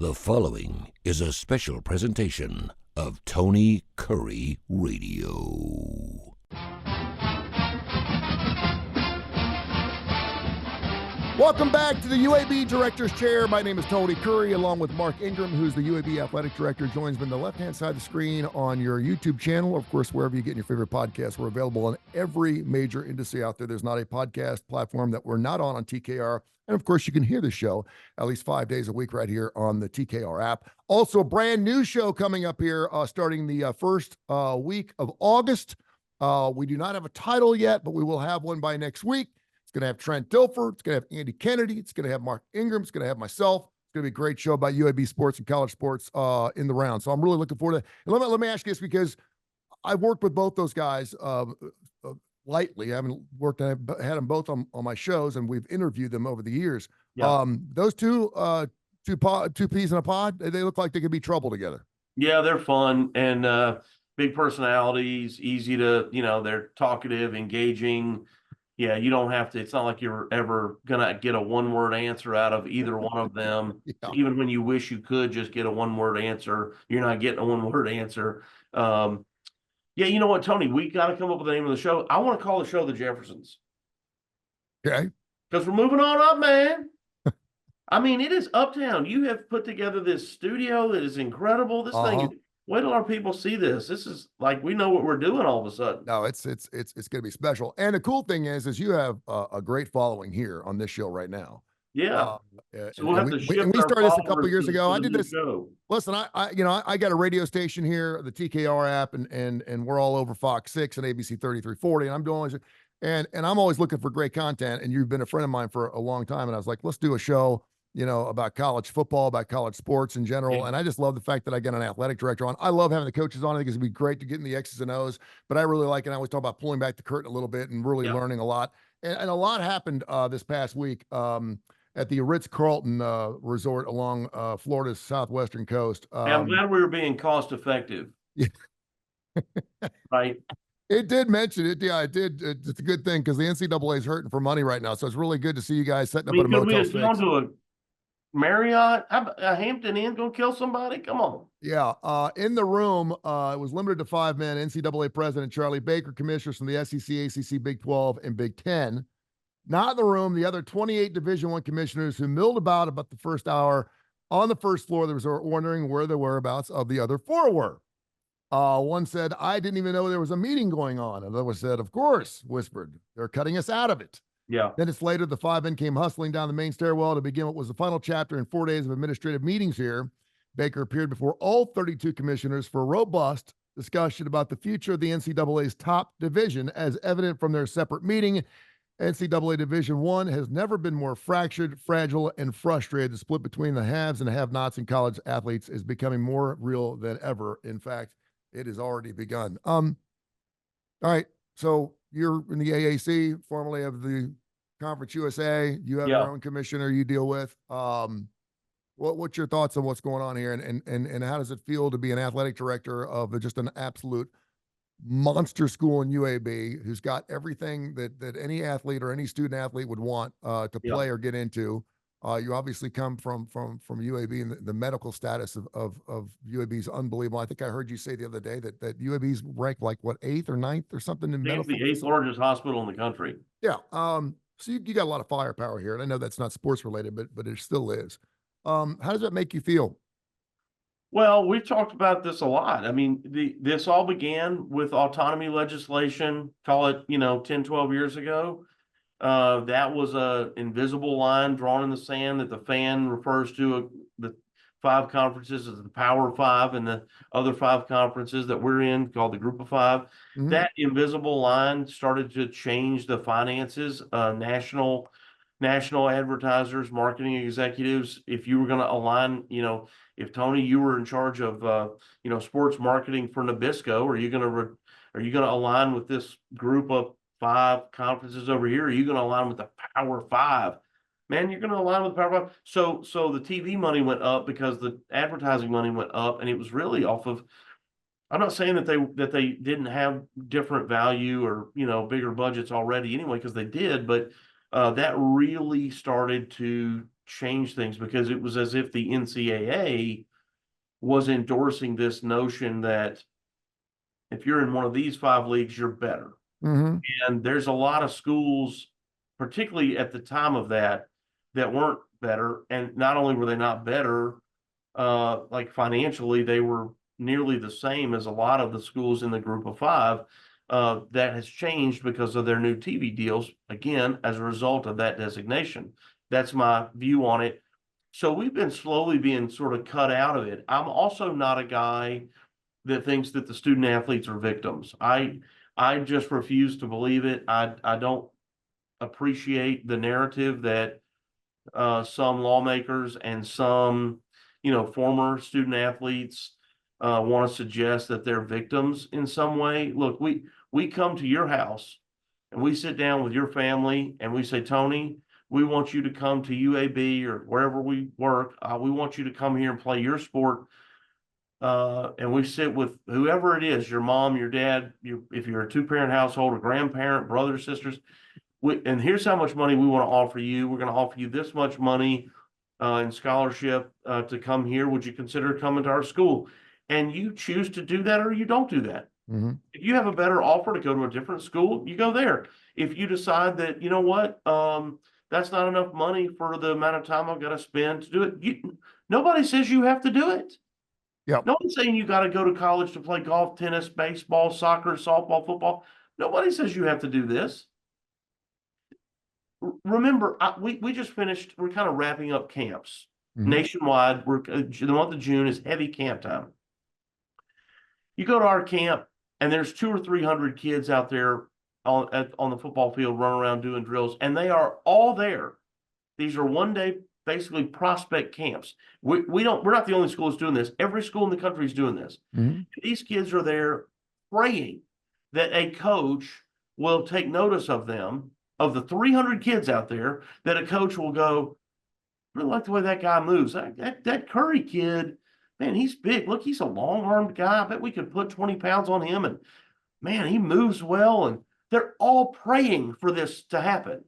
The following is a special presentation of Tony Curry Radio. Welcome back to the UAB Director's Chair. My name is Tony Curry, along with Mark Ingram, who's the UAB Athletic Director, joins me on the left-hand side of the screen on your YouTube channel. Of course, wherever you get your favorite podcasts, we're available on every major industry out there. There's not a podcast platform that we're not on TKR. And, of course, you can hear the show at least 5 days a week right here on the TKR app. Also, a brand new show coming up here starting the first week of August. We do not have a title yet, but we will have one by next week. It's going to have Trent Dilfer. It's going to have Andy Kennedy. It's going to have Mark Ingram. It's going to have myself. It's going to be a great show about UAB sports and college sports in the round. So I'm really looking forward to it. And let me ask you this, because I've worked with both those guys lightly. I haven't worked, I've had them both on my shows, and we've interviewed them over the years. Yeah. Those two peas in a pod, they look like they could be trouble together. Yeah, they're fun and big personalities, easy to, they're talkative, engaging. Yeah, you don't have to, it's not like you're ever going to get a one-word answer out of either one of them. Yeah. Even when you wish you could just get a one-word answer, you're not getting a one-word answer. Yeah, you know what, Tony, we got to come up with the name of the show. I want to call the show The Jeffersons. Okay. Because we're moving on up, man. I mean, it is uptown. You have put together this studio that is incredible. This thing, wait till our people see this. This is like, we know what we're doing all of a sudden. No, it's going to be special. And the cool thing is you have a great following here on this show right now. Yeah. So we'll have to shift. We started this a couple of years ago. I did this. Show. Listen, I got a radio station here, the TKR app, and we're all over Fox 6 and ABC 3340. And I'm doing and I'm always looking for great content. And you've been a friend of mine for a long time. And I was like, let's do a show, about college football, about college sports in general. Yeah. And I just love the fact that I get an athletic director on. I love having the coaches on. I think it's going to be great to get in the X's and O's, but I really like it. I always talk about pulling back the curtain a little bit and really learning a lot. And a lot happened this past week at the Ritz-Carlton resort along Florida's southwestern coast. I'm glad we were being cost effective. Yeah. Right. It did mention it. Yeah, it did. It's a good thing because the NCAA is hurting for money right now. So it's really good to see you guys setting up at a Motel 6. Gone to a Marriott, a Hampton Inn, gonna kill somebody? Come on. Yeah. In the room, it was limited to 5 men. NCAA President Charlie Baker, commissioners from the SEC, ACC, Big 12, and Big 10. Not in the room, the other 28 Division I commissioners who milled about the first hour on the first floor. There was wondering where the whereabouts of the other 4 were. One said, I didn't even know there was a meeting going on. Another said, of course, whispered, they're cutting us out of it. Yeah. Minutes later, the 5 men came hustling down the main stairwell to begin what was the final chapter in 4 days of administrative meetings here. Baker appeared before all 32 commissioners for a robust discussion about the future of the NCAA's top division, as evident from their separate meeting. NCAA Division I has never been more fractured, fragile, and frustrated. The split between the haves and have-nots in college athletes is becoming more real than ever. In fact, it has already begun. All right, so you're in the AAC, formerly of the Conference USA. You have your own commissioner you deal with. What's your thoughts on what's going on here, and how does it feel to be an athletic director of just an absolute monster school in UAB, who's got everything that any athlete or any student athlete would want to play or get into? You obviously come from UAB, and the medical status of UAB is unbelievable. I think I heard you say the other day that UAB's ranked like what, 8th or 9th or something in medical. It's the 8th largest hospital in the country. Yeah. So you got a lot of firepower here, and I know that's not sports related, but it still is. How does that make you feel? Well, we've talked about this a lot. I mean, this all began with autonomy legislation, call it, 10, 12 years ago. That was a invisible line drawn in the sand that the fan refers to the 5 conferences as the Power 5, and the other 5 conferences that we're in called the Group of 5. Mm-hmm. That invisible line started to change the finances. National advertisers, marketing executives, if you were going to align, if Tony, you were in charge of, sports marketing for Nabisco, are you going to align with this group of 5 conferences over here? Are you going to align with the Power 5? Man, you're going to align with the Power 5. So the TV money went up because the advertising money went up, and it was really off of. I'm not saying that they didn't have different value or bigger budgets already anyway, because they did, but that really started to change things, because it was as if the NCAA was endorsing this notion that if you're in one of these 5 leagues, you're better. Mm-hmm. And there's a lot of schools, particularly at the time of that weren't better. And not only were they not better, like financially, they were nearly the same as a lot of the schools in the group of 5. That has changed because of their new TV deals, again, as a result of that designation. That's my view on it. So we've been slowly being sort of cut out of it. I'm also not a guy that thinks that the student athletes are victims. I just refuse to believe it. I don't appreciate the narrative that some lawmakers and some, former student athletes want to suggest that they're victims in some way. Look, we come to your house and we sit down with your family and we say, Tony, we want you to come to UAB or wherever we work. We want you to come here and play your sport. And we sit with whoever it is, your mom, your dad, if you're a 2-parent household, a grandparent, brothers, sisters. And here's how much money we want to offer you. We're going to offer you this much money in scholarship to come here. Would you consider coming to our school? And you choose to do that or you don't do that. Mm-hmm. If you have a better offer to go to a different school, you go there. If you decide that, you know what, that's not enough money for the amount of time I've got to spend to do it, nobody says you have to do it. Yep. No one's saying you got to go to college to play golf, tennis, baseball, soccer, softball, football. Nobody says you have to do this. Remember, we just finished, we're kind of wrapping up camps nationwide. The month of June is heavy camp time. You go to our camp and there's 200 or 300 kids out there on the football field running around doing drills, and they are all there. These are 1-day, basically prospect camps. We're not the only school that's doing this. Every school in the country is doing this. Mm-hmm. These kids are there praying that a coach will take notice of them, of the 300 kids out there, that a coach will go, I really like the way that guy moves. That Curry kid, man, he's big. Look, he's a long-armed guy. I bet we could put 20 pounds on him. And man, he moves well. And they're all praying for this to happen.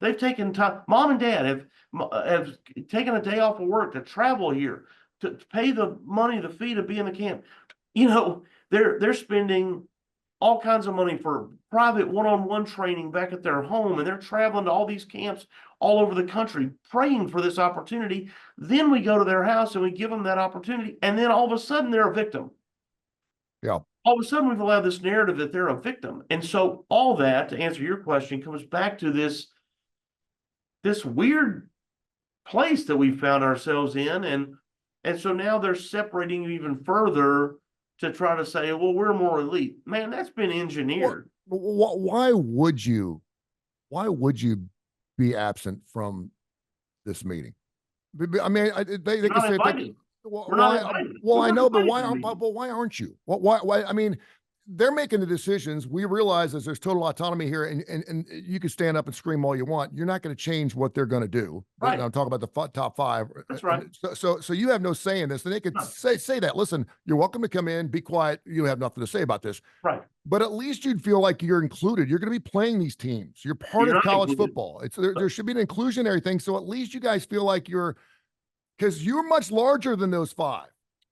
They've taken time. Mom and dad have taken a day off of work to travel here, to pay the money, the fee to be in the camp. They're spending all kinds of money for private one-on-one training back at their home, and they're traveling to all these camps all over the country, praying for this opportunity. Then we go to their house and we give them that opportunity, and then all of a sudden they're a victim. Yeah. All of a sudden we've allowed this narrative that they're a victim. And so all that, to answer your question, comes back to this weird place that we found ourselves in. And so now they're separating you even further to try to say, well, we're more elite. Man, that's been engineered. Why would you be absent from this meeting? I mean, they can say, I know, but why aren't you? Why? I mean, they're making the decisions. We realize that there's total autonomy here, and you can stand up and scream all you want. You're not going to change what they're going to do. Right. I'm talking about the top 5. That's right. So you have no say in this. And they could say that. Listen, you're welcome to come in. Be quiet. You have nothing to say about this. Right. But at least you'd feel like you're included. You're going to be playing these teams. You're part of college football. There should be an inclusionary thing. So at least you guys feel like because you're much larger than those 5.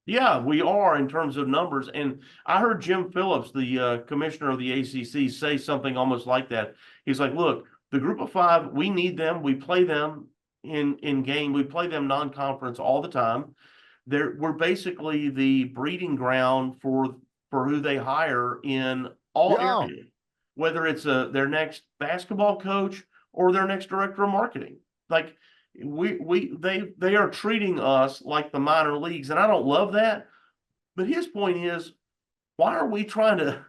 Yeah, we are in terms of numbers. And I heard Jim Phillips, the commissioner of the ACC, say something almost like that. He's like, look, the group of 5, we need them. We play them in game. We play them non-conference all the time. We're basically the breeding ground for who they hire in all areas, whether it's their next basketball coach or their next director of marketing. Like, they are treating us like the minor leagues, and I don't love that. But his point is, why are we trying to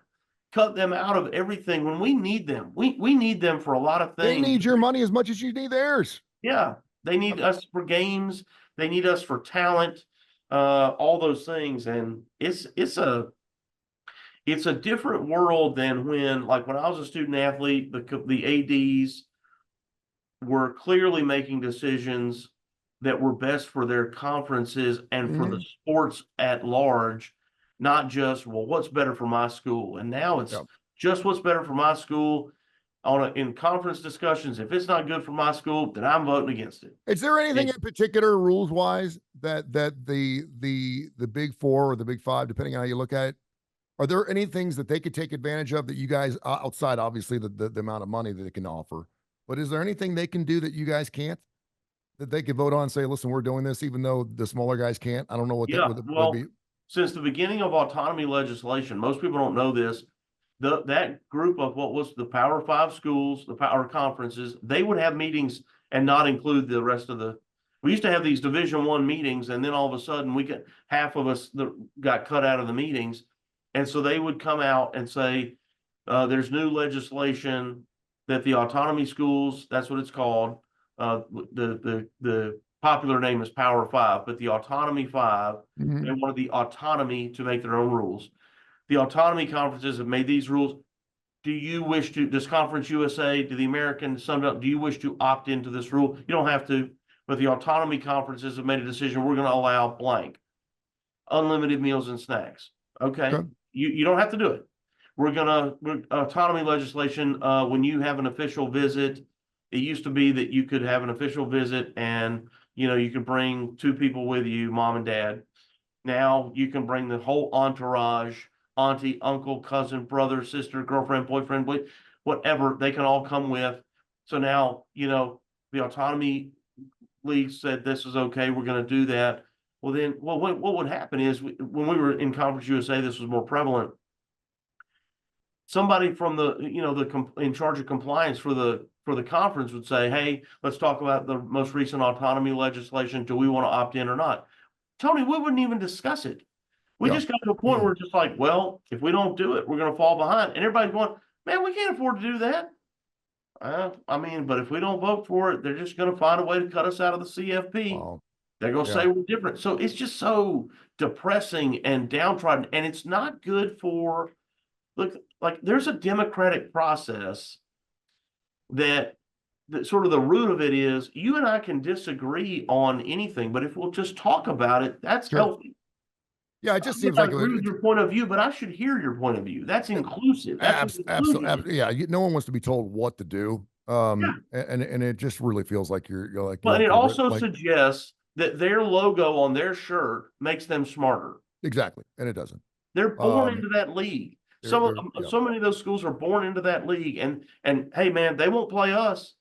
cut them out of everything when we need them? We need them for a lot of things. They need your money as much as you need theirs. Yeah, they need us for games. They need us for talent, all those things. And it's a different world than when I was a student athlete, the ADs were clearly making decisions that were best for their conferences and for the sports at large, not just, well, what's better for my school? And now it's just what's better for my school. in conference discussions, if it's not good for my school, then I'm voting against it. Is there anything And- in particular rules wise that the Big Four or the Big Five, depending on how you look at it, are there any things that they could take advantage of that you guys, outside obviously the amount of money that they can offer, but is there anything they can do that you guys can't? That they could vote on and say, listen, we're doing this, even though the smaller guys can't? I don't know what that Yeah, would well, be. since the beginning of autonomy legislation, most people don't know this. That group of what was the Power Five schools, the power conferences, they would have meetings and not include the rest of the. We used to have these Division I meetings, and then all of a sudden half of us got cut out of the meetings, and so they would come out and say, "There's new legislation that the autonomy schools, that's what it's called. The popular name is Power Five, but the Autonomy Five, Mhm. they wanted the autonomy to make their own rules. The autonomy conferences have made these rules. Does Conference USA, do the American Sunbelt, do you wish to opt into this rule? You don't have to, but the autonomy conferences have made a decision. We're going to allow blank, unlimited meals and snacks. Okay. Okay. You don't have to do it. Autonomy legislation, when you have an official visit, it used to be that you could have an official visit and, you could bring two people with you, mom and dad. Now you can bring the whole entourage, auntie, uncle, cousin, brother, sister, girlfriend, boyfriend, whatever, they can all come with. So now, the autonomy league said this is okay, we're going to do that. Well, then, what would happen is when we were in Conference USA, this was more prevalent. Somebody from in charge of compliance for the conference would say, "Hey, let's talk about the most recent autonomy legislation. Do we want to opt in or not?" Tony, we wouldn't even discuss it. We Yeah. just got to a point where it's just like, well, if we don't do it, we're going to fall behind. And everybody's going, man, we can't afford to do that. But if we don't vote for it, they're just going to find a way to cut us out of the CFB. Wow. They're going to Yeah. say we're different. So it's just so depressing and downtrodden. And it's not good for, look, like there's a democratic process that sort of the root of it is you and I can disagree on anything, but if we'll just talk about it, that's Sure. healthy. Yeah, it just I seems may like not agree with your point of view, but I should hear your point of view. That's inclusive. That's what inclusion is. absolutely. Yeah, no one wants to be told what to do. And it just really feels like you're like. But it also like, suggests that their logo on their shirt makes them smarter. exactly, and it doesn't. They're born into that league. So many of those schools are born into that league, and hey, man, they won't play us.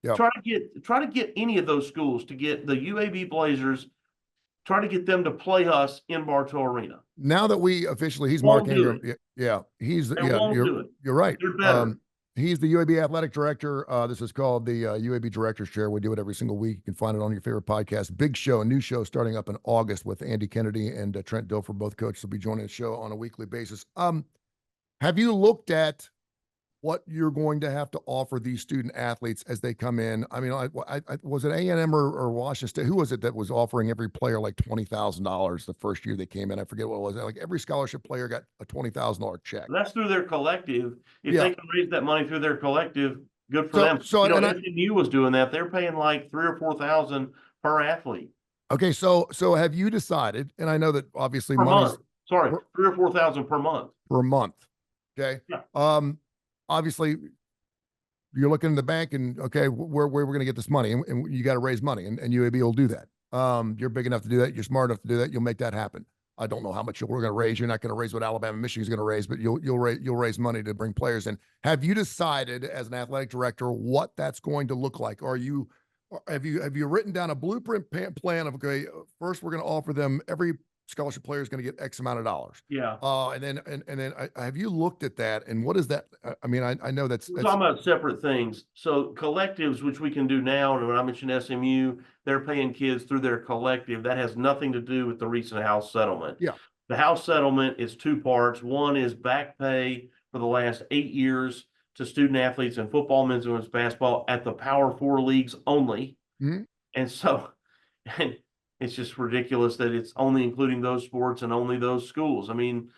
Yeah. Try to get any of those schools to get the UAB Blazers. Try to get them to play us in Bartow Arena. Now that we officially, he's Won't Mark do Ingram. Yeah, he's They won't do it. you're right. They're better. He's the UAB athletic director. This is called the UAB Director's Chair. We do it every single week. You can find it on your favorite podcast. Big show, a new show starting up in August with Andy Kennedy and Trent Dilfer. Both coaches will be joining the show on a weekly basis. Have you looked at what you're going to have to offer these student athletes as they come in? I mean, was it A&M or Washington State? Who was it that was offering every player like $20,000 the first year they came in? I forget what it was. Like every scholarship player got a $20,000 check. That's through their collective. If they can raise that money through their collective, good for them. So SMU was doing that. They're paying like $3,000 or $4,000 per athlete. Okay, so have you decided? And I know that obviously money's $3,000 or $4,000 per month. Per month. Okay. Yeah. Obviously, you're looking in the bank and okay, where we're going to get this money, and you got to raise money, and UAB will do that. You're big enough to do that. You're smart enough to do that. You'll make that happen. I don't know how much we're going to raise. You're not going to raise what Alabama, Michigan's going to raise, but you'll raise money to bring players in. Have you decided as an athletic director what that's going to look like? Have you written down a blueprint plan of okay, first we're going to offer them every scholarship player is going to get X amount of dollars. Yeah. And then have you looked at that? And what is that? I mean, I know that's talking about separate things. So collectives, which we can do now, and when I mentioned SMU, they're paying kids through their collective. That has nothing to do with the recent House settlement. Yeah. The House settlement is two parts. One is back pay for the last 8 years to student athletes in football, men's and women's basketball at the Power Four leagues only. Mm-hmm. And so, and it's just ridiculous that it's only including those sports and only those schools. I mean,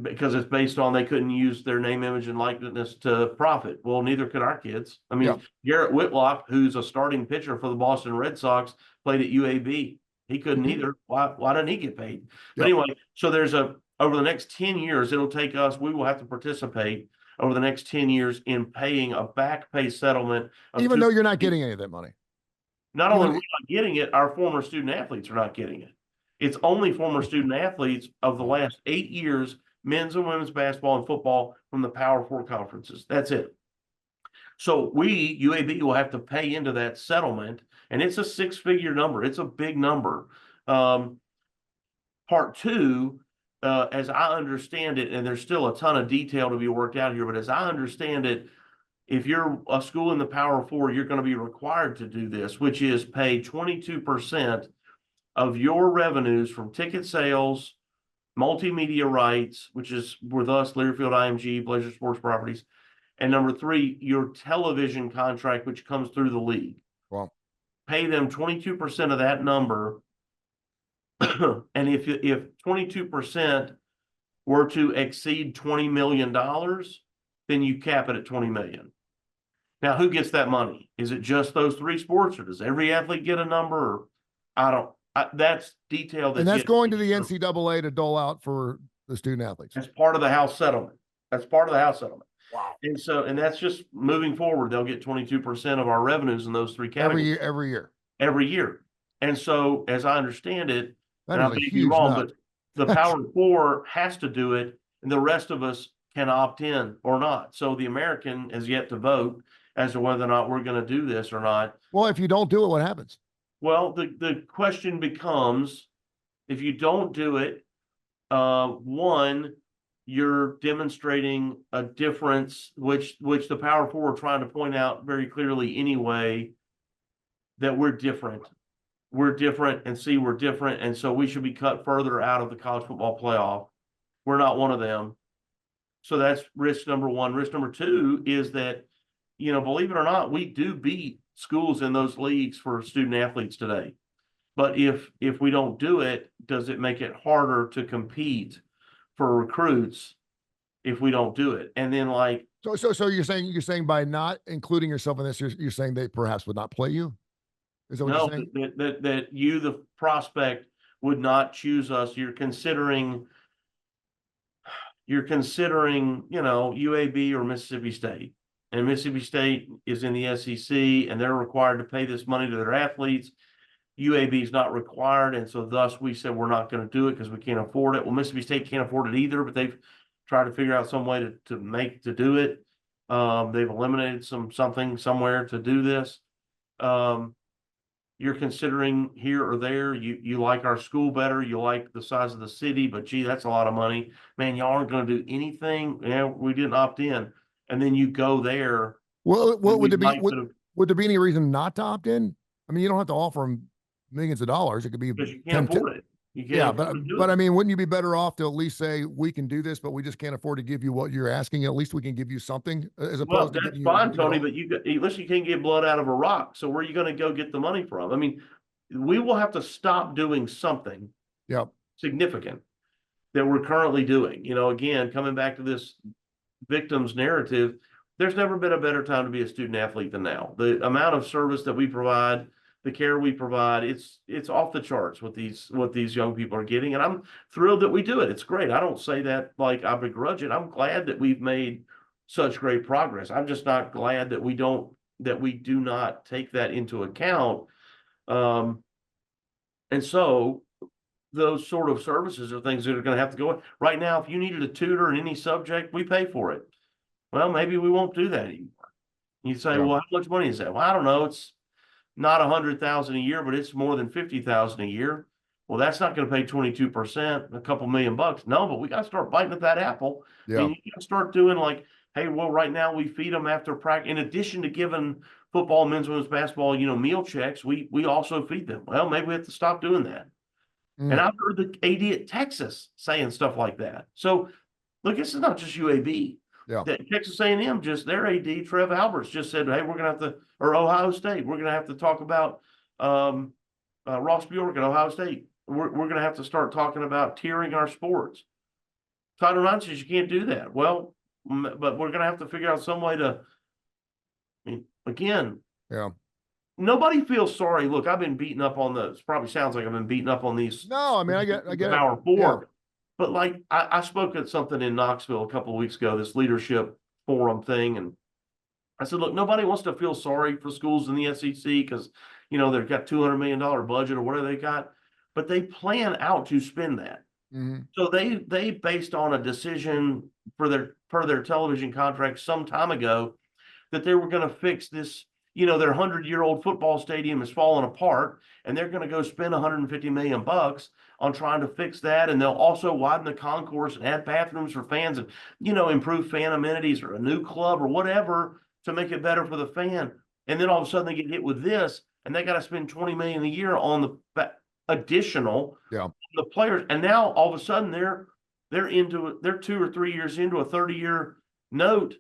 because it's based on they couldn't use their name, image, and likeness to profit. Well, neither could our kids. I mean, Garrett Whitlock, who's a starting pitcher for the Boston Red Sox, played at UAB. He couldn't either. Why didn't he get paid? But anyway, so over the next 10 years, it'll take us, we will have to participate. over the next 10 years in paying a back pay settlement. Even though you're not getting any of that money. Not only are we not getting it, our former student athletes are not getting it. It's only former student athletes of the last 8 years, men's and women's basketball and football from the Power Four conferences. That's it. So we, UAB, will have to pay into that settlement, and it's a 6-figure number. It's a big number. Part two, as I understand it, and there's still a ton of detail to be worked out here, but as I understand it, if you're a school in the Power Four, you're going to be required to do this, which is pay 22% of your revenues from ticket sales, multimedia rights, which is with us, Learfield IMG, Blazer Sports Properties, and number 3, your television contract, which comes through the league. Wow. Pay them 22% of that number. And if 22% were to exceed $20 million, then you cap it at $20 million. Now, who gets that money? Is it just those 3 sports, or does every athlete get a number? That's detail. And that's going to the NCAA to dole out for the student athletes. That's part of the House settlement. Wow. And that's just moving forward. They'll get 22% of our revenues in those 3 categories. Every year. And so, as I understand it, and I may be wrong, but the Power Four has to do it, and the rest of us can opt in or not. So the American has yet to vote as to whether or not we're going to do this or not. Well, if you don't do it, what happens? Well, the question becomes, if you don't do it, one, you're demonstrating a difference, which the Power Four are trying to point out very clearly anyway, that we're different. We're different, and see, we're different, and so we should be cut further out of the college football playoff. We're not one of them. So that's risk number 1. Risk number 2 is that, believe it or not, we do beat schools in those leagues for student athletes today. But if we don't do it, does it make it harder to compete for recruits if we don't do it? And then so you're saying by not including yourself in this, you're saying they perhaps would not play you? Is that what you're saying? That you, the prospect, would not choose us. You're considering, UAB or Mississippi State. And Mississippi State is in the SEC, and they're required to pay this money to their athletes. UAB is not required, and so thus we said we're not going to do it because we can't afford it. Well, Mississippi State can't afford it either, but they've tried to figure out some way to do it. They've eliminated something somewhere to do this. You're considering here or there, you like our school better, you like the size of the city, but gee, that's a lot of money. Man, y'all aren't going to do anything. We didn't opt in. And then you go there. Well, would there be any reason not to opt in? I mean, you don't have to offer them millions of dollars. It could be because you can't afford it. But I mean, wouldn't you be better off to at least say we can do this, but we just can't afford to give you what you're asking? At least we can give you something, as opposed to that's fine, Tony. But listen, you can't get blood out of a rock. So where are you going to go get the money from? I mean, we will have to stop doing something significant that we're currently doing. Again, coming back to this victim's narrative, there's never been a better time to be a student athlete than now. The amount of service that we provide, the care we provide, it's off the charts what these young people are getting. And I'm thrilled that we do it. It's great. I don't say that like I begrudge it. I'm glad that we've made such great progress. I'm just not glad that we do not take that into account. And so those sort of services are things that are going to have to go in. Right now, if you needed a tutor in any subject, we pay for it. Well, maybe we won't do that anymore. You say, well, how much money is that? Well, I don't know. It's not $100,000 a year, but it's more than $50,000 a year. Well, that's not going to pay 22%, a couple $1 million. No, but we got to start biting at that apple. Yeah. And you got to start doing hey, well, right now we feed them after practice. In addition to giving football, men's, women's basketball, meal checks, we also feed them. Well, maybe we have to stop doing that. And I've heard the AD at Texas saying stuff like that. So, look, this is not just UAB. Yeah. Texas A&M, just their AD, Trev Alberts, just said, hey, we're going to have to, or Ohio State, we're going to have to talk about Ross Bjork at Ohio State. We're going to have to start talking about tiering our sports. Title IX says you can't do that. Well, but we're going to have to figure out some way to, nobody feels sorry. Look, I've been beaten up on those. Probably sounds like I've been beaten up on these. No, I mean, I get Power Four. Yeah. But I spoke at something in Knoxville a couple of weeks ago, this leadership forum thing. And I said, look, nobody wants to feel sorry for schools in the SEC because, they've got $200 million budget or whatever they got, but they plan out to spend that. Mhm. So they based on a decision per their television contract some time ago that they were going to fix this. Their 100-year-old football stadium is falling apart, and they're going to go spend $150 million on trying to fix that. And they'll also widen the concourse and add bathrooms for fans and, improve fan amenities or a new club or whatever to make it better for the fan. And then all of a sudden they get hit with this, and they got to spend $20 million a year on the additional the players. And now all of a sudden they're 2 or 3 years into a 30-year note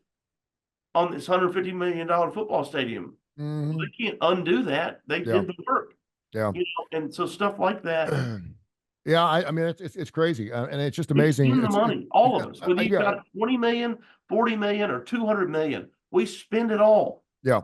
on this $150 million football stadium. Mhm. They can't undo that. They did the work. Yeah. And so stuff like that. Yeah, I mean, it's crazy, and it's just amazing. We spend the money, all of us. Whether you've yeah. got 20 million, 40 million, or 200 million, we spend it all. Yeah,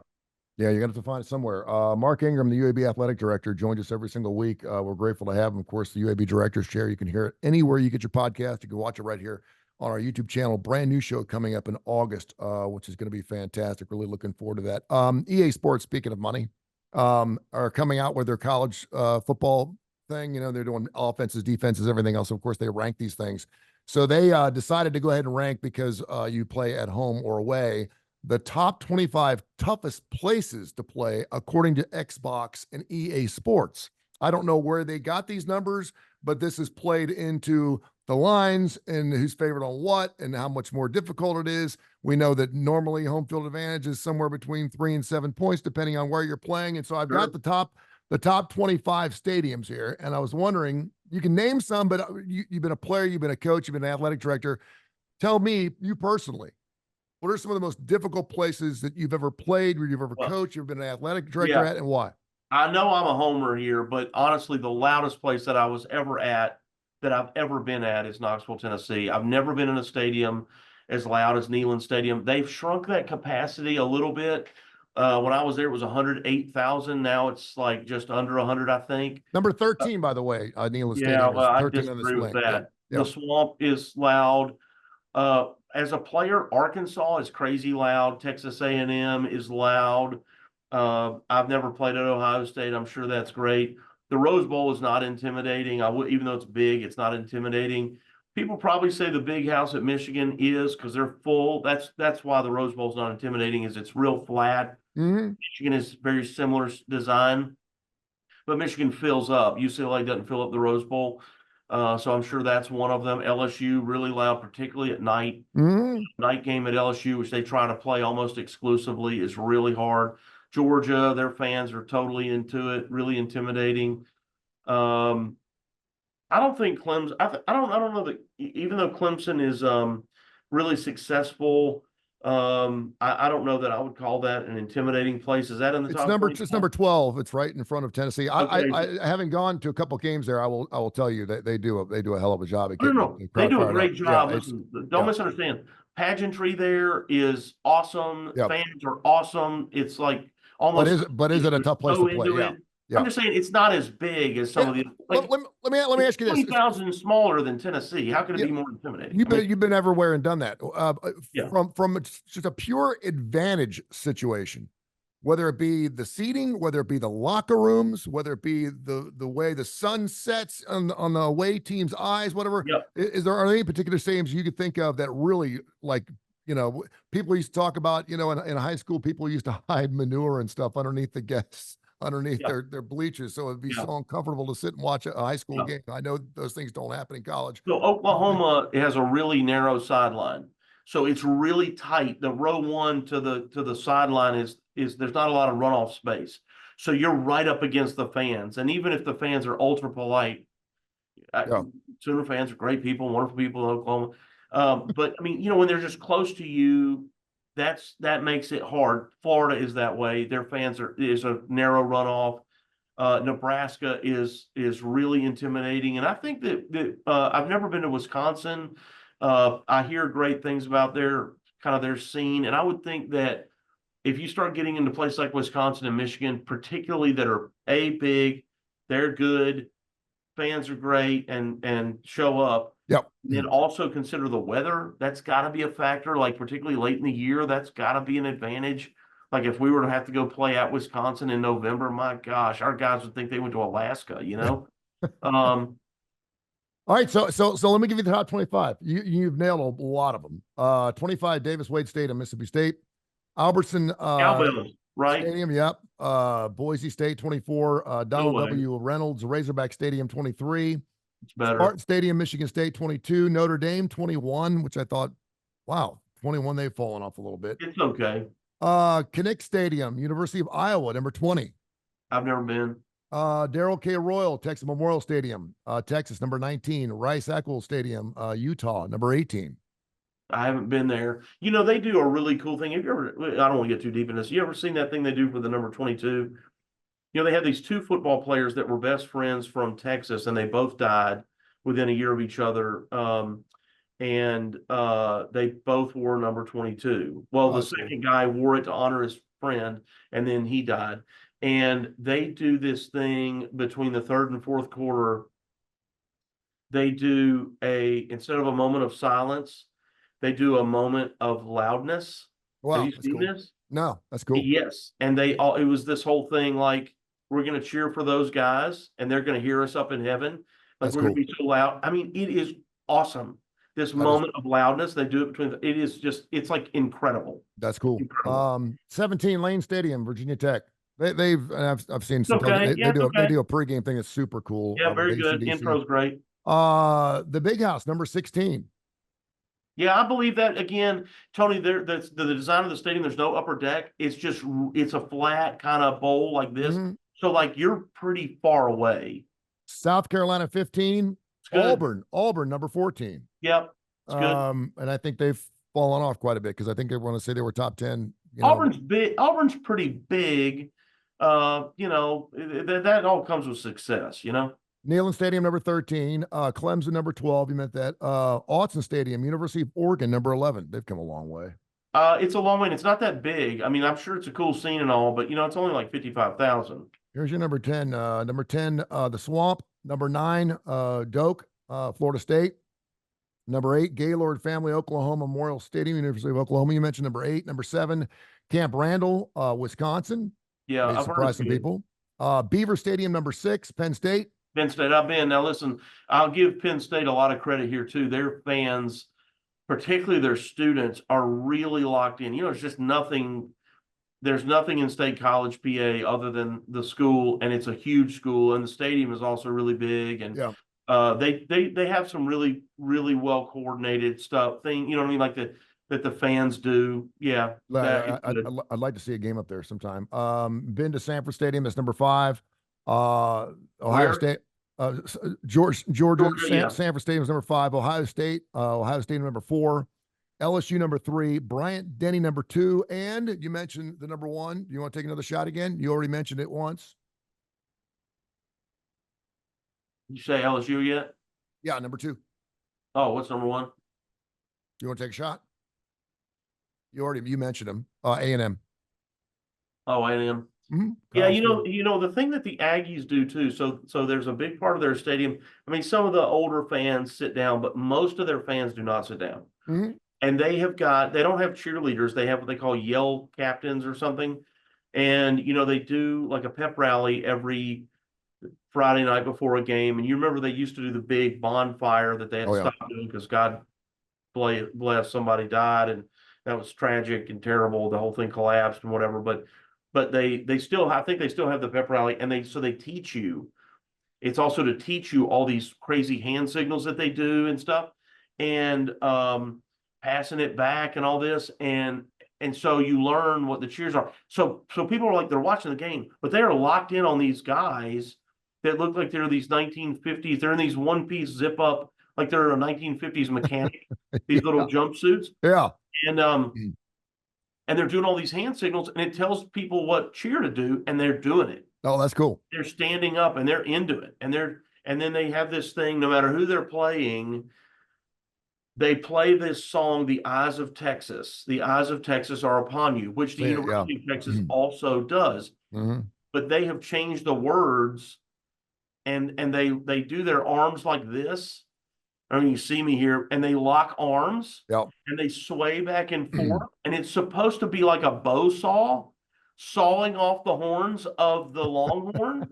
you're gonna have to find it somewhere. Mark Ingram, the UAB athletic director, joins us every single week. We're grateful to have him. Of course, the UAB director's chair. You can hear it anywhere you get your podcast. You can watch it right here on our YouTube channel. Brand new show coming up in August, which is going to be fantastic. Really looking forward to that. EA Sports, speaking of money, are coming out with their college football thing. They're doing offenses, defenses, everything else. Of course, they rank these things. So they decided to go ahead and rank, because you play at home or away, the top 25 toughest places to play according to Xbox and EA Sports. I don't know where they got these numbers, but this is played into the lines and who's favored on what and how much more difficult it is. We know that normally home field advantage is somewhere between 3 and 7 points, depending on where you're playing. And so I've got the top 25 stadiums here. And I was wondering, you can name some, but you've been a player, you've been a coach, you've been an athletic director. Tell me, you personally, what are some of the most difficult places that you've ever played, where you've ever coached, you've been an athletic director at, and why? I know I'm a homer here, but honestly, the loudest place that I was ever at, that I've ever been at, is Knoxville, Tennessee. I've never been in a stadium as loud as Neyland Stadium. They've shrunk that capacity a little bit. When I was there, it was 108,000. Now it's like just under 100, I think. Number 13, by the way, Neyland Stadium. Yeah, well, I disagree with that. Yeah. The Swamp is loud. As a player, Arkansas is crazy loud. Texas A&M is loud. I've never played at Ohio State. I'm sure that's great. The Rose Bowl is not intimidating. Even though it's big, it's not intimidating. People probably say the Big House at Michigan is, because they're full. That's why the Rose Bowl is not intimidating, is it's real flat. Mm-hmm. Michigan is very similar design, but Michigan fills up. UCLA doesn't fill up the Rose Bowl. So I'm sure that's one of them. LSU, really loud, particularly at night. Mm-hmm. Night game at LSU, which they try to play almost exclusively, is really hard. Georgia, their fans are totally into it, really intimidating. I don't think Clemson. I don't know that, even though Clemson is really successful, I don't know that I would call that an intimidating place. Is that in the top? It's number 12. It's right in front of Tennessee. Okay. I haven't gone to a couple games there. I will tell you that they do a hell of a job at getting the They crowd do a fired great up. job. Yeah, Listen, don't misunderstand. Pageantry there is awesome. Yeah. Fans are awesome. It's like almost. But is it a tough place to play? Yeah. I'm just saying it's not as big as some of the. Like, let me ask you this: 20,000 smaller than Tennessee. How could it be more intimidating? You've been everywhere and done that. Yeah. From just a pure advantage situation, whether it be the seating, whether it be the locker rooms, whether it be the way the sun sets on the away team's eyes, whatever. Yep. Are there any particular stadiums you could think of that really, like, people used to talk about, in high school, people used to hide manure and stuff underneath the guests, underneath their bleachers, so it'd be so uncomfortable to sit and watch a high school game. I know those things don't happen in college. So Oklahoma has a really narrow sideline, so it's really tight. The row one to the sideline is there's not a lot of runoff space, so you're right up against the fans. And even if the fans are ultra polite, Sooner fans are great people, wonderful people in Oklahoma. But I mean, when they're just close to you, that makes it hard. Florida is that way. Their fans is a narrow runoff. Nebraska is really intimidating, and I think that I've never been to Wisconsin. I hear great things about their scene, and I would think that if you start getting into places like Wisconsin and Michigan, particularly that are big, they're good, fans are great, and show up, Yep. Then also consider the weather. That's got to be a factor, like particularly late in the year. That's got to be an advantage. Like if we were to have to go play at Wisconsin in November, my gosh, our guys would think they went to Alaska, you know? All right, so let me give you the top 25. You've nailed a lot of them. 25 Davis Wade Stadium, Mississippi State. Albertson Cowbells, right? Stadium, yep. Boise State 24. No Donald way. W. Reynolds Razorback Stadium 23. It's better. Spartan Stadium, Michigan State 22. Notre Dame 21, which I thought, wow, 21 they've fallen off a little bit. It's okay. Kinnick Stadium, University of Iowa, number 20. I've never been. Darrell K. Royal, Texas Memorial Stadium, Texas, number 19. Rice-Eccles Stadium, Utah, number 18. I haven't been there. You know, they do a really cool thing. Have you ever, I don't want to get too deep in this. You ever seen that thing they do for the number 22? You know, they have these two football players that were best friends from Texas, and they both died within a year of each other. They both wore number 22. Well, the second guy wore it to honor his friend, and then he died. And they do this thing between the third and fourth quarter. They do instead of a moment of silence, they do a moment of loudness. Wow, have you seen this? No, that's cool. Yes. And it was this whole thing like, we're going to cheer for those guys and they're going to hear us up in heaven. Like we're going to be so loud. I mean, it is awesome. This moment of loudness, they do it between, it's like incredible. That's cool. Incredible. 17 Lane Stadium, Virginia Tech. I've seen some, they do a pregame thing that's super cool. Yeah, very good. Intro's great. The Big House, number 16. Yeah, I believe that. Again, Tony, the design of the stadium, there's no upper deck. It's a flat kind of bowl like this. Mm-hmm. So like you're pretty far away. South Carolina 15. Auburn, number 14. Yep. It's good. And I think they've fallen off quite a bit because I think they want to say they were top 10. Auburn's big. Auburn's pretty big. That all comes with success, you know. Neyland Stadium, number 13. Clemson, number 12. You meant that. Autzen Stadium, University of Oregon, number 11. They've come a long way. It's a long way. And it's not that big. I mean, I'm sure it's a cool scene and all, but, it's only like 55,000. Here's your number 10. Number 10, The Swamp. Number 9, Doak, Florida State. Number 8, Gaylord Family Oklahoma Memorial Stadium, University of Oklahoma. You mentioned number 8. Number 7, Camp Randall, Wisconsin. Yeah, I've surprised some people. Beaver Stadium, number 6, Penn State. Penn State, I've been. Now, listen, I'll give Penn State a lot of credit here, too. Their fans, particularly their students, are really locked in. It's just nothing. There's nothing in State College, PA, other than the school, and it's a huge school, and the stadium is also really big. And they have some really, really well coordinated stuff. You know what I mean? Like that the fans do. Yeah. I'd like to see a game up there sometime. Been to Sanford Stadium. That's number 5. Ohio State. Georgia. Sanford Stadium is number 5. Ohio State number 4. LSU number 3. Bryant Denny number 2. And you mentioned the number 1. Do you want to take another shot again? You already mentioned it once. You say LSU yet? Yeah, number 2. Oh, what's number 1? You want to take a shot? You mentioned them. A&M. Oh, A&M. Mm-hmm. Yeah, the thing that the Aggies do too. So there's a big part of their stadium. I mean, some of the older fans sit down, but most of their fans do not sit down. Mm-hmm. And they don't have cheerleaders. They have what they call yell captains or something. And they do like a pep rally every Friday night before a game. And you remember they used to do the big bonfire that they had to stop doing because God bless, somebody died, and that was tragic and terrible. The whole thing collapsed and whatever. But they still, I think they still have the pep rally, and they teach you. It's also to teach you all these crazy hand signals that they do and stuff, and passing it back and all this, and so you learn what the cheers are. So people are like, they're watching the game, but they are locked in on these guys that look like they're these 1950s. They're in these one-piece zip-up, like they're a 1950s mechanic. These little jumpsuits. Yeah. And they're doing all these hand signals, and it tells people what cheer to do, and they're doing it. Oh, that's cool. They're standing up and they're into it. And then they have this thing, no matter who they're playing, they play this song, The Eyes of Texas. The eyes of Texas are upon you, which the University of Texas also does. Mm-hmm. But they have changed the words, and they do their arms like this. I mean, you see me here, and they lock arms Yep. and they sway back and forth. And it's supposed to be like a bow saw sawing off the horns of the longhorn.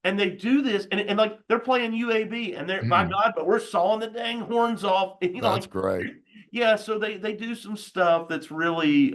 And they do this, and like they're playing UAB, and they're by God, but we're sawing the dang horns off. And, That's great. Yeah, so they do some stuff that's really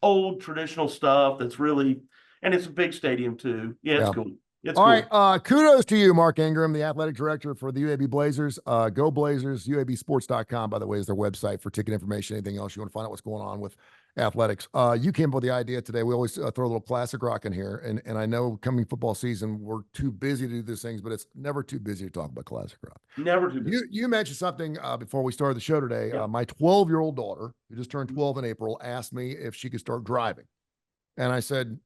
old traditional stuff that's really, and it's a big stadium too. Yeah, it's cool. It's All cool. right. Kudos to you, Mark Ingram, the athletic director for the UAB Blazers. Go Blazers. UABsports.com, by the way, is their website for ticket information. Anything else you want to find out what's going on with athletics. You came up with the idea today. We always throw a little classic rock in here. And I know coming football season, we're too busy to do these things, but it's never too busy to talk about classic rock. Never too busy. You mentioned something before we started the show today. My 12-year-old daughter, who just turned 12 in April, asked me if she could start driving. And I said,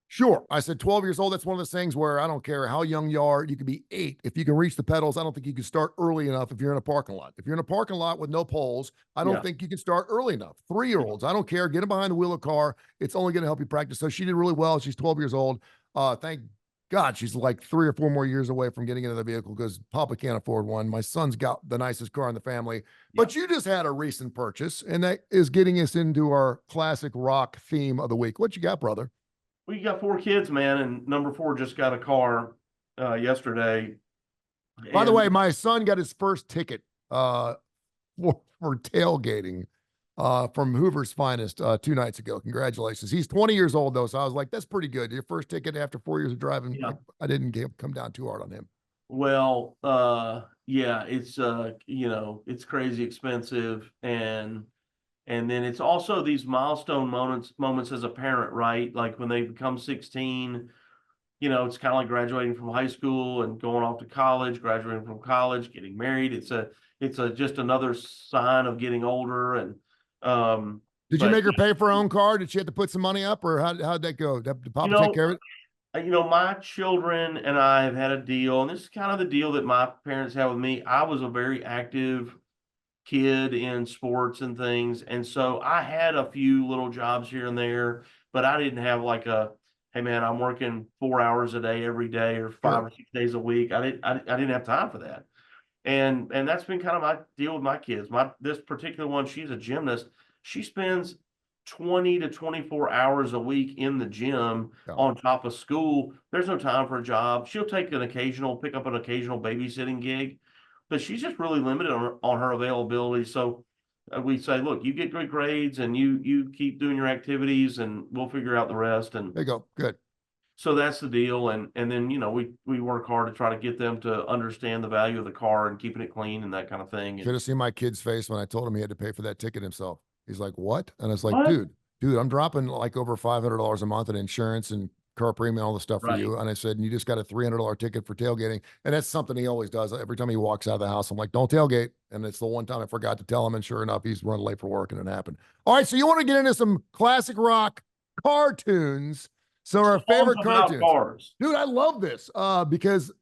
Sure. I said, 12 years old. That's one of those things where I don't care how young you are. You could be 8. If you can reach the pedals, I don't think you can start early enough if you're in a parking lot. If you're in a parking lot with no poles, I don't think you can start early enough. 3-year-olds, I don't care. Get them behind the wheel of a car. It's only going to help you practice. So she did really well. She's 12 years old. Thank God she's like 3 or 4 more years away from getting into the vehicle because Papa can't afford one. My son's got the nicest car in the family. But you just had a recent purchase, and that is getting us into our classic rock theme of the week. What you got, brother? We got 4 kids, man, and number 4 just got a car yesterday. By the way, my son got his first ticket for tailgating from Hoover's Finest 2 nights ago. Congratulations. He's 20 years old, though, so I was like, that's pretty good. Your first ticket after 4 years of driving. Yeah. I didn't come down too hard on him. Well, yeah, it's it's crazy expensive, and then it's also these milestone moments as a parent, right? Like when they become 16, it's kind of like graduating from high school and going off to college, graduating from college, getting married. It's just another sign of getting older. And did you make her pay for her own car? Did she have to put some money up, or how'd that go? Did Papa take care of it? My children and I have had a deal, and this is kind of the deal that my parents had with me. I was a very active kid in sports and things, and so I had a few little jobs here and there, but I didn't have like hey man, I'm working 4 hours a day every day or 5 or 6 days a week. I didn't have time for that, and that's been kind of my deal with my kids. This particular one, she's a gymnast. She spends 20 to 24 hours a week in the gym on top of school. There's no time for a job. She'll pick up an occasional babysitting gig, but she's just really limited on her availability. So we say, look, you get good grades and you keep doing your activities and we'll figure out the rest. And there you go. Good. So that's the deal. And then, we work hard to try to get them to understand the value of the car and keeping it clean and that kind of thing. Should have seen my kid's face when I told him he had to pay for that ticket himself. He's like, what? And I was like, what? dude, I'm dropping like over $500 a month in insurance and car premium, all the stuff for you. And I said, and you just got a $300 ticket for tailgating. And that's something he always does. Every time he walks out of the house, I'm like, don't tailgate. And it's the one time I forgot to tell him. And sure enough, he's running late for work and it happened. All right. So you want to get into some classic rock cartoons. So our favorite cartoons. Cars. Dude, I love this because,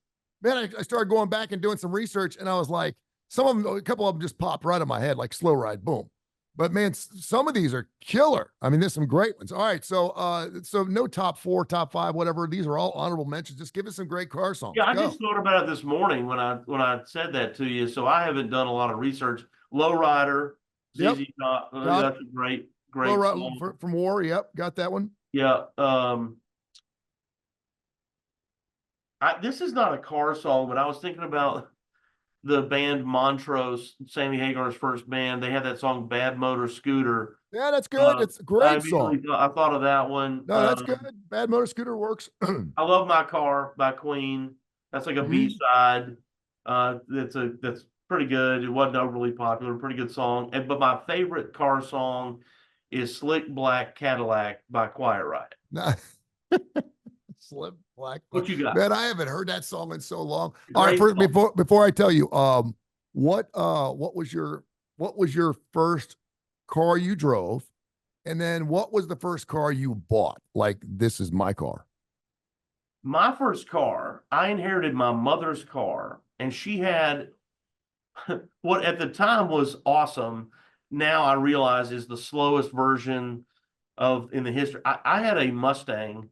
man, I started going back and doing some research and I was like, a couple of them just popped right in my head, like Slow Ride, boom. But man, some of these are killer. I mean, there's some great ones. All right, so no top 4, top 5, whatever. These are all honorable mentions. Just give us some great car songs. Yeah, I just thought about it this morning when I said that to you. So I haven't done a lot of research. Lowrider, ZZ Top. That's a great song. From War. Yep, got that one. Yeah. This is not a car song, but I was thinking about the band Montrose, Sammy Hagar's first band. They had that song Bad Motor Scooter. Yeah, that's good. It's a great song. I thought of that one. No, that's good. Bad Motor Scooter works. I Love My Car by Queen. That's like a B-side. That's pretty good. It wasn't overly popular, pretty good song. But my favorite car song is Slick Black Cadillac by Quiet Riot. Slick Black. What you got? Man, I haven't heard that song in so long. All right, before I tell you, what was your first car you drove, and then what was the first car you bought? Like, this is my car. My first car, I inherited my mother's car, and she had what at the time was awesome. Now I realize is the slowest version in the history. I had a Mustang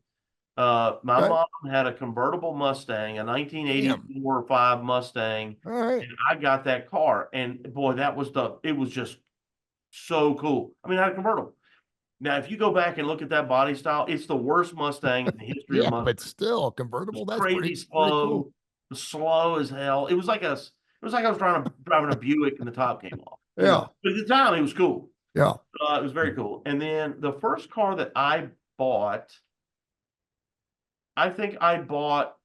My Okay. mom had a convertible Mustang, a 1984 or 5 Mustang, All right. and I got that car. And boy, it was just so cool. I mean, I had a convertible. Now, if you go back and look at that body style, it's the worst Mustang in the history of Yeah, but Mustangs. still It convertible. was That's crazy pretty cool. slow as hell. It was like I was driving a Buick and the top came off. Yeah. But at the time, it was cool. Yeah. It was very cool. And then the first car that I bought, I think I bought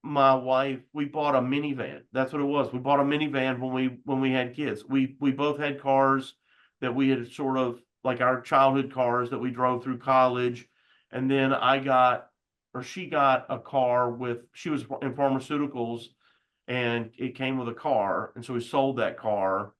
my wife. We bought a minivan. That's what it was. We bought a minivan when we had kids. We both had cars that we had sort of like our childhood cars that we drove through college, and then she got a car she was in pharmaceuticals, and it came with a car, and so we sold that car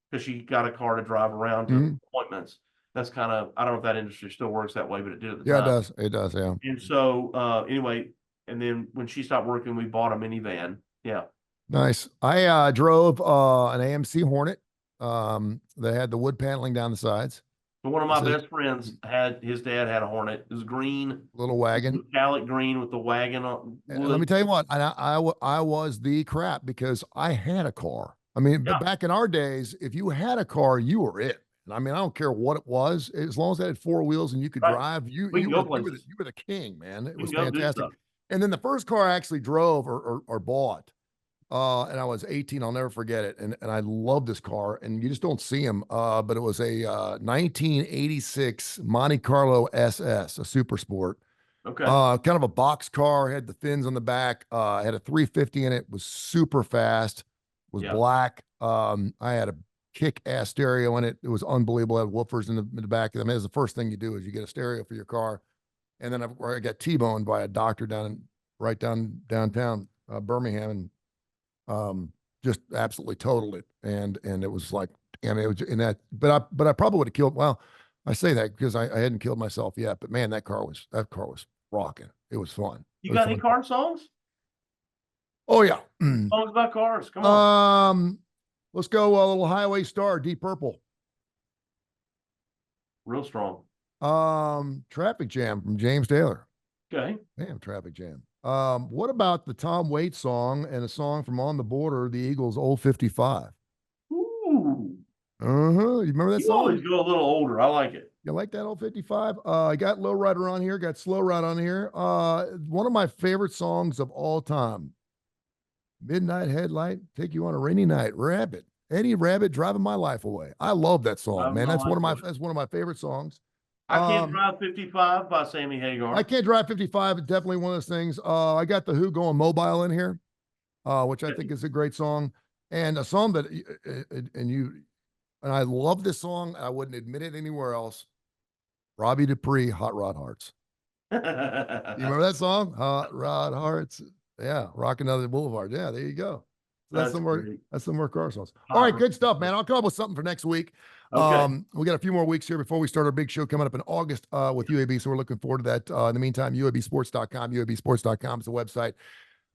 because she got a car to drive around to Mhm. appointments. That's kind of, I don't know if that industry still works that way, but it did at the Yeah, it time. does. It does. Yeah. And so anyway, and then when she stopped working, we bought a minivan. Yeah. Nice. I drove an AMC Hornet. That had the wood paneling down the sides. But one of It my says best friends his dad had a Hornet. It was green, little wagon. metallic green with the wagon on And let me wood. tell you what, I was the crap because I had a car. I mean, Yeah. back in our days, if you had a car, you were it. And I mean, I don't care what it was, as long as it had four wheels and you could Right. drive, you We you can go were places. you were the king, man. It We was can go do fantastic. stuff. And then the first car I actually drove or bought, and I was 18. I'll never forget it. And I love this car, and you just don't see them. But it was a 1986 Monte Carlo SS, a super sport. Okay. Kind of a box car, had the fins on the back, had a 350 in it, was super fast, was Yeah. black. I had a kick-ass stereo in it. It was unbelievable. I had woofers in the back. I mean, it's the first thing you do is you get a stereo for your car. And then I got T-boned by a doctor right downtown Birmingham, and just absolutely totaled it. And it was like, and it was in that, but I probably would have killed. Well, I say that because I hadn't killed myself yet, but man, that car was rocking. It was fun. You It was got any fun. car songs? Oh yeah. Songs about cars. Come on. Let's go a little Highway Star, Deep Purple. Real strong. Traffic Jam from James Taylor. Okay. Damn, Traffic Jam. What about the Tom Waits song and a song from On the Border, the Eagles' Old 55? Ooh. You remember that You song? always go a little older. I like it. You like that old 55? I got Low Rider on here, got Slow Ride on here. One of my favorite songs of all time. Midnight Headlight, Take You on a Rainy Night. Rabbit. Eddie Rabbit driving my life away. I love that song, man. That's one of my favorite songs. I Can't Drive 55 by Sammy Hagar. I Can't Drive 55 is definitely one of those things. I got the Who Going Mobile in here, which I think is a great song. And a song that and I love this song. I wouldn't admit it anywhere else. Robbie Dupree, Hot Rod Hearts. You remember that song? Hot Rod Hearts. Yeah, Rockin' Another Boulevard. Yeah, there you go. So that's some more car songs. All right, good stuff, man. I'll come up with something for next week. Okay. We got a few more weeks here before we start our big show coming up in August with UAB. So we're looking forward to that. In the meantime, UABsports.com. UABsports.com is the website.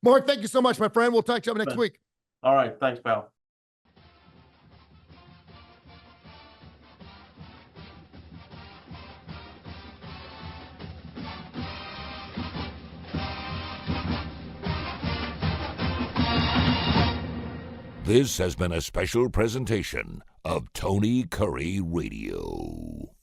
Mark, thank you so much, my friend. We'll talk to you next week. All right. Thanks, pal. This has been a special presentation of Tony Curry Radio.